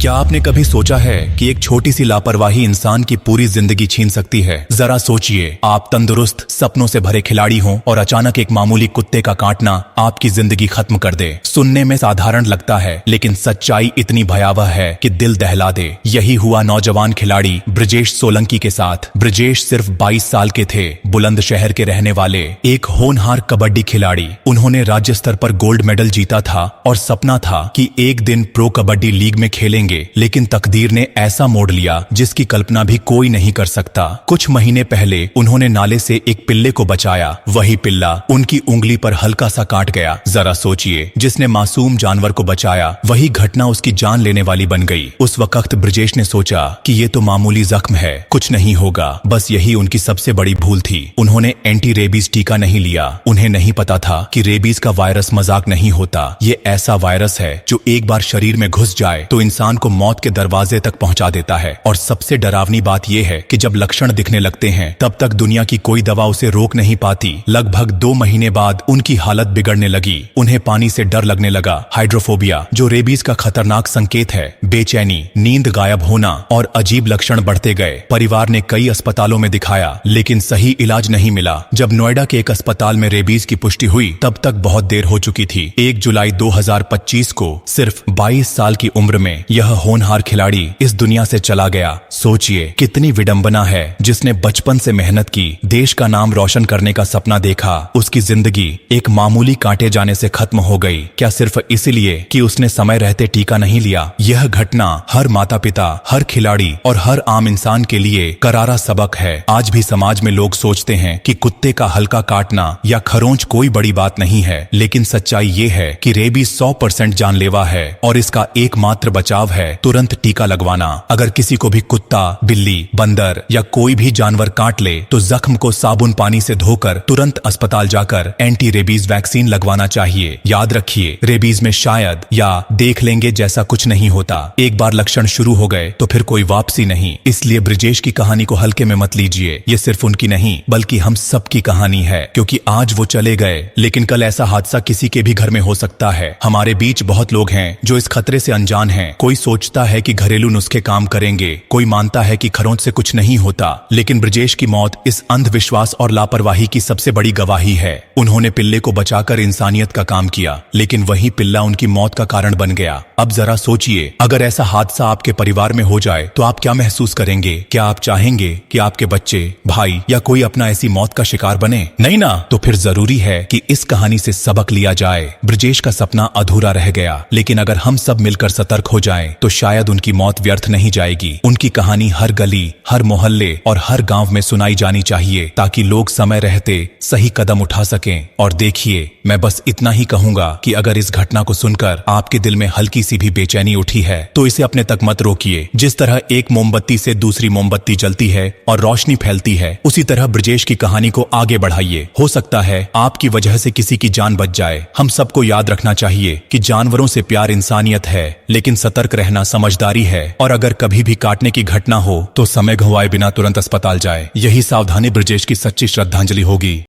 क्या आपने कभी सोचा है कि एक छोटी सी लापरवाही इंसान की पूरी जिंदगी छीन सकती है? जरा सोचिए, आप तंदुरुस्त सपनों से भरे खिलाड़ी हों और अचानक एक मामूली कुत्ते का काटना आपकी जिंदगी खत्म कर दे। सुनने में साधारण लगता है, लेकिन सच्चाई इतनी भयावह है कि दिल दहला दे। यही हुआ नौजवान खिलाड़ी ब्रजेश सोलंकी के साथ। ब्रजेश सिर्फ 22 साल के थे, बुलंदशहर के रहने वाले एक होनहार कबड्डी खिलाड़ी। उन्होंने राज्य स्तर पर गोल्ड मेडल जीता था और सपना था कि एक दिन प्रो कबड्डी लीग में खेलेंगे। लेकिन तकदीर ने ऐसा मोड़ लिया जिसकी कल्पना भी कोई नहीं कर सकता। कुछ महीने पहले उन्होंने नाले से एक पिल्ले को बचाया। वही पिल्ला उनकी उंगली पर हल्का सा काट गया। जरा सोचिए, जिसने मासूम जानवर को बचाया, वही घटना उसकी जान लेने वाली बन गई। उस वक्त ब्रजेश ने सोचा कि ये तो मामूली जख्म है, कुछ नहीं होगा। बस यही उनकी सबसे बड़ी भूल थी। उन्होंने एंटी रेबीज टीका नहीं लिया। उन्हें नहीं पता था कि रेबीज का वायरस मजाक नहीं होता। ये ऐसा वायरस है जो एक बार शरीर में घुस जाए तो इंसान को मौत के दरवाजे तक पहुंचा देता है। और सबसे डरावनी बात यह है कि जब लक्षण दिखने लगते हैं, तब तक दुनिया की कोई दवा उसे रोक नहीं पाती। लगभग 2 महीने बाद उनकी हालत बिगड़ने लगी। उन्हें पानी से डर लगने लगा, हाइड्रोफोबिया जो रेबीज का खतरनाक संकेत है, बेचैनी, नींद गायब होना और अजीब लक्षण बढ़ते गए। परिवार ने कई अस्पतालों में दिखाया, लेकिन सही इलाज नहीं मिला। जब नोएडा के एक अस्पताल में रेबीज की पुष्टि हुई, तब तक बहुत देर हो चुकी थी। 1 जुलाई 2025 को सिर्फ 22 साल की उम्र में यह होनहार खिलाड़ी इस दुनिया से चला गया। सोचिए, कितनी विडंबना है। जिसने बचपन से मेहनत की, देश का नाम रोशन करने का सपना देखा, उसकी जिंदगी एक मामूली काटे जाने से खत्म हो गई। क्या सिर्फ इसलिए कि उसने समय रहते टीका नहीं लिया? यह घटना हर माता पिता, हर खिलाड़ी और हर आम इंसान के लिए करारा सबक है। आज भी समाज में लोग सोचते हैं कि कुत्ते का हल्का काटना या खरोंच कोई बड़ी बात नहीं है, लेकिन सच्चाई ये है कि रेबीज 100% जानलेवा है और इसका एकमात्र बचाव है तुरंत टीका लगवाना। अगर किसी को भी कुत्ता, बिल्ली, बंदर या कोई भी जानवर काट ले तो जख्म को साबुन पानी से धोकर तुरंत अस्पताल जाकर एंटी रेबीज वैक्सीन लगवाना चाहिए। याद रखिए, रेबीज में शायद या देख लेंगे जैसा कुछ नहीं होता। एक बार लक्षण शुरू हो गए तो फिर कोई वापसी नहीं। इसलिए ब्रजेश की कहानी को हल्के में मत लीजिए। ये सिर्फ उनकी नहीं, बल्कि हम सबकी कहानी है। क्योंकि आज वो चले गए, लेकिन कल ऐसा हादसा किसी के भी घर में हो सकता है। हमारे बीच बहुत लोग हैं जो इस खतरे से अनजान हैं। कोई सोचता है कि घरेलू नुस्खे काम करेंगे, कोई मानता है कि खरोंच से कुछ नहीं होता। लेकिन ब्रजेश की मौत इस अंधविश्वास और लापरवाही की सबसे बड़ी गवाही है। उन्होंने पिल्ले को बचाकर इंसानियत का काम किया, लेकिन वही पिल्ला उनकी मौत का कारण बन गया। अब जरा सोचिए, अगर ऐसा हादसा आपके परिवार में हो जाए तो आप क्या महसूस करेंगे? क्या आप चाहेंगे कि आपके बच्चे, भाई या कोई अपना ऐसी मौत का शिकार बने? नहीं ना। तो फिर जरूरी है कि इस कहानी से सबक लिया जाए। ब्रजेश का सपना अधूरा रह गया, लेकिन अगर हम सब मिलकर सतर्क हो जाएं, तो शायद उनकी मौत व्यर्थ नहीं जाएगी। उनकी कहानी हर गली, हर मोहल्ले और हर गांव में सुनाई जानी चाहिए, ताकि लोग समय रहते सही कदम उठा सकें। और देखिए, मैं बस इतना ही कहूंगा कि अगर इस घटना को सुनकर आपके दिल में हल्की सी भी बेचैनी उठी है, तो इसे अपने तक मत रोकिए। जिस तरह एक मोमबत्ती से दूसरी मोमबत्ती जलती है और रोशनी फैलती है, उसी तरह ब्रजेश की कहानी को आगे बढ़ाइए। हो सकता है आपकी वजह से किसी की जान बच जाए। हम सबको याद रखना चाहिए कि जानवरों से प्यार इंसानियत है, लेकिन सतर्क रहना समझदारी है। और अगर कभी भी काटने की घटना हो तो समय गंवाए बिना तुरंत अस्पताल जाए। यही सावधानी ब्रजेश की सच्ची श्रद्धांजलि होगी।